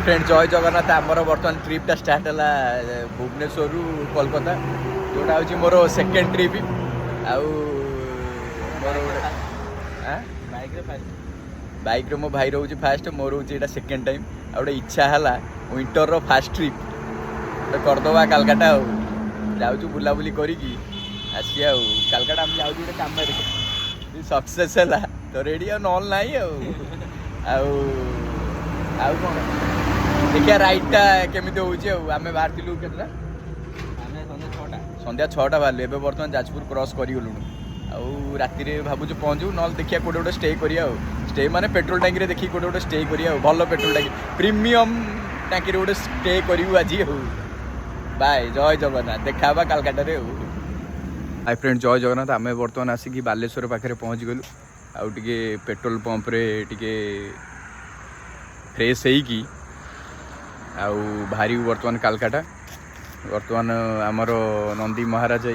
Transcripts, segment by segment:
Friend जय जगन्नाथ आमर बर्तमान ट्रिपटा स्टार्ट है भुवनेश्वर कोलकाता जोटा हूँ मोर सेकेंड ट्रिप आउ बैक रे मो भाई रोचे फास्ट मोर हूँ सेकेंड टाइम आ गोटे इच्छा है विंटर फास्ट ट्रिप करदे कालकाटा जाऊँ बुलाबुली करी आसिया कालकाटा आम जाऊँ गोटे कम सक्सेस है तो रेडी नल ना कौन देखिए राइडटा केमी होमें बाहर थिलु के संध्या 6टा बाहर एवं बर्तमान जाजपुर क्रॉस करगलु आउ राति भावुँ पहुँचू ना देखिए कौटे गोटे स्टे करिया स्टे माने पेट्रोल टैंकी देखिए कौटे गोटे स्टे करिया भल पेट्रोल टैंकी प्रीमियम टैंकी गोटे स्टे करूँ आज बाय जय जगन्नाथ देखा कालकाटा हाय फ्रेंड जय जगन्नाथ आम बर्तमान आसिक बालेश्वर पाखे पहुँच गलु आउ टे पेट्रोल पंप रे टिके फ्रेश होगी आउ बाहरी बर्तमान कालकाटा बर्तमान आमर नंदी महाराज ये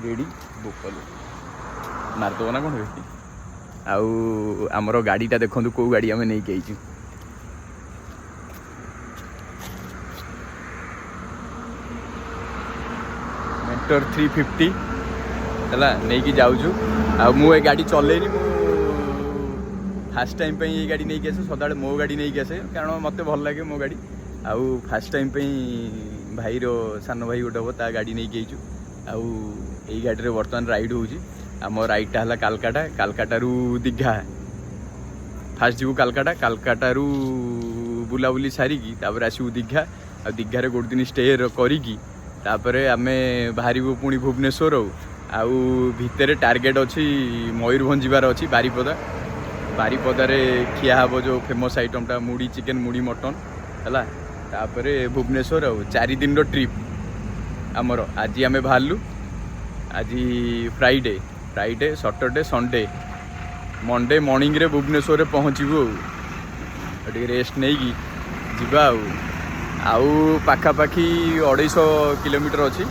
रेडी बोकल मारदेव ना कौन व्यक्ति आउ आमर गाड़ीटा देखो कौ गाड़ी आम नहीं आई मेंटर 350 है नहीं जाऊँ आ मु गाड़ी चलेनी फास्ट टाइम पे ये गाड़ी नहीं आसे सदा मो गाड़ी नहीं आसे कारण मत भल लगे मो गाड़ी आउ फास्ट टाइम पे भाई रो सान भाई गोटे हम ता गाड़ी नहीं आईचु आउ यही गाड़ी रे बर्तमान राइड होउची आम राइडटा है कालकाटा कालकाटा रू दीघा फास्ट जीवु कालकाटा कालकाटा रू बुलाबुली सारिकी तापर आसू दीघा आ दीघारे गोटे दिन स्टे करिकी तापर आमे बाहरबू पुणी भुवनेश्वर आउ भितर टार्गेट अच्छी मयूरभंज जीवार अच्छी बारीपदा बारीपदारे खिया हम जो फेमस आइटमटा मुड़ी चिकेन मुड़ी मटन है तापर भुवनेश्वर 4 दिन ट्रिप आमर आज आम बाहरलु आज Friday Saturday Sunday Monday morning रे भुवनेश्वर पहुँचबू रेस्ट नहीं कि जीवा आउ पाखापाखी 250 किलोमीटर अच्छी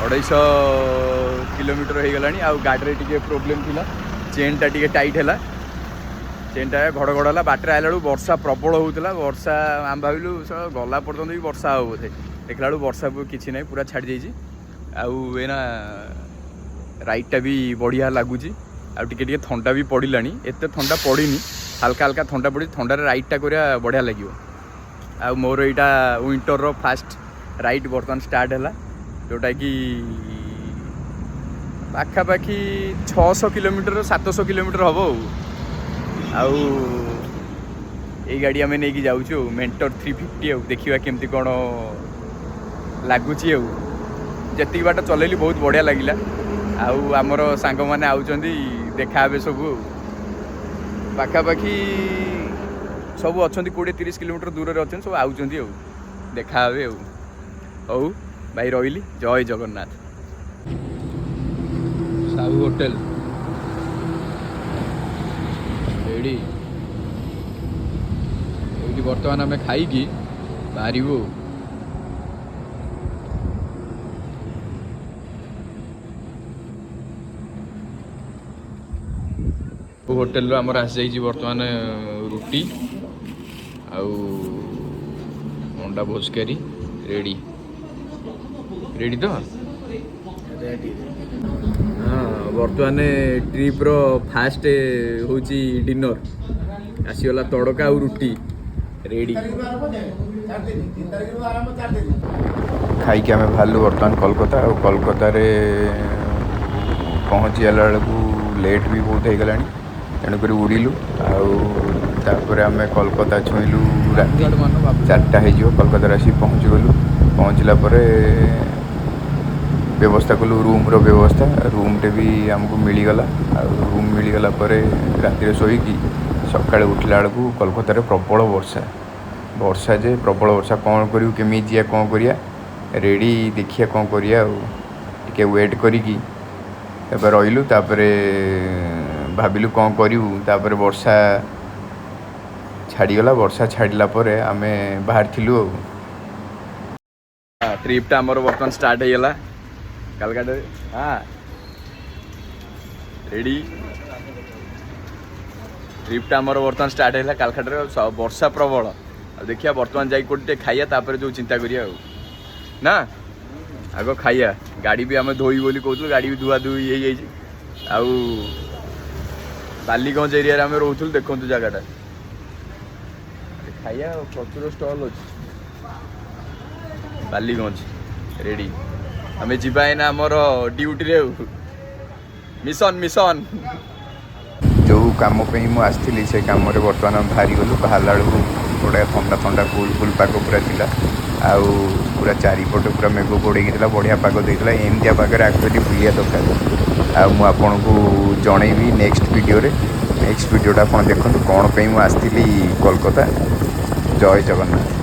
250 किलोमीटर हो गलानी आउ गाड़ी टे प्रोब्लेम थिला चेनटा टी टाइट है चेनटा घड़घड़ है बाटर आला वर्षा प्रबल होता वर्षा आम भाविलु गला पर्यटन भी वर्षा हो बोधे देखला वर्षा किसी ना पूरा छाड़ जाइए आउना राइडटा भी बढ़िया लगुच आगे थंडा भी पड़ा एत थंडा पड़ी हल्का हल्का थंडा पड़ी थंडार राइडटा करा बढ़िया लगे आ मोर यहाँ विंटर फास्ट राइड बर्तमान स्टार्ट है जोटा कि पाखापाखी 600 किलोमीटर 700 किलोमीटर हम आउ ये गाड़ी आम नहीं जाऊँ मेंटर 350 देखा केमती कौन लगुच जी बाट चलैली बहुत बढ़िया लगिला आउ आमर सांग मैंने आउचंदी देखा सब पाखापाखी सब अच्छा 20-30 किलोमीटर दूर अच्छा सब आउचंदी देखा हौ भाई रही जय जगन्नाथ साहू होटल रेडी ये बर्तमान आम खाई बाहरबू होटेल आमर आसी बर्तमान रुटी आउ अंडा भोजकारी रेडी रेडी तो रेडी हाँ बर्तमान ट्रिप रो फास्ट होची डिनर आसीगला तड़का और रुटी रेडी खाई आम बाहरलु बर्तमान कोलकाता और कोलकाता रे पहुँची गला बेलू लेट भी बहुत हो गला तेणुक उड़िलु आउे आम कोलकाता छुईलु राति 4टा हो कोलकाता आसी पहुँच गलु पहुँचला व्यवस्था कलु रूम रो व्यवस्था रूमटे भी आमको मिलगला रूम मिलगला राति शोईकी सकाଳେ उठला बेलू कोलकाता प्रबल वर्षा जे प्रबल वर्षा कौन करूँ केमी जा कौन करिया रेडी देखिए कौन करिया टिके वेट करिकी रहीलु भाविलु कौन करूँ तापर वर्षा छाड़ीगला वर्षा छाड़ला आम बाहर थिलु ट्रिपटा आमर बर्तमान स्टार्ट होगा कालकाटा हाँ रेडी ट्रिपटा आमर बर्तमान स्टार्ट है कालकाटा वर्षा प्रबल आ देखिए बर्तमान जाई कोटे खाइया तापर जो चिंता करिया ना आग खाइया गाड़ी भी आम धोई बोली कहूँ गाड़ी भी धुआ धुई हो जाइए आउ बालीगंज एरिया आम रोथुल देखु जगटा खाइया प्रचुर स्टल अच्छी बालीगंज रेडी आम जाना आमर ड्यूटी रे मिशन मिशन जो कम पे मुझे आसती से कम बर्तमान बाहरी गलु बाहर बेलू थोड़ा ठंडा ठंडा कूल कूल पाग पूरा थिला आउ पूरा चारिपटे पूरा मेघ घोड़े बढ़िया पाग देता एमतिया पागे एक्चुअली बुलिया दरकार आपन को जनइबी नेक्स्ट वीडियो आप देखो कौन पे मुझे आसती कोलकाता जय जगन्नाथ।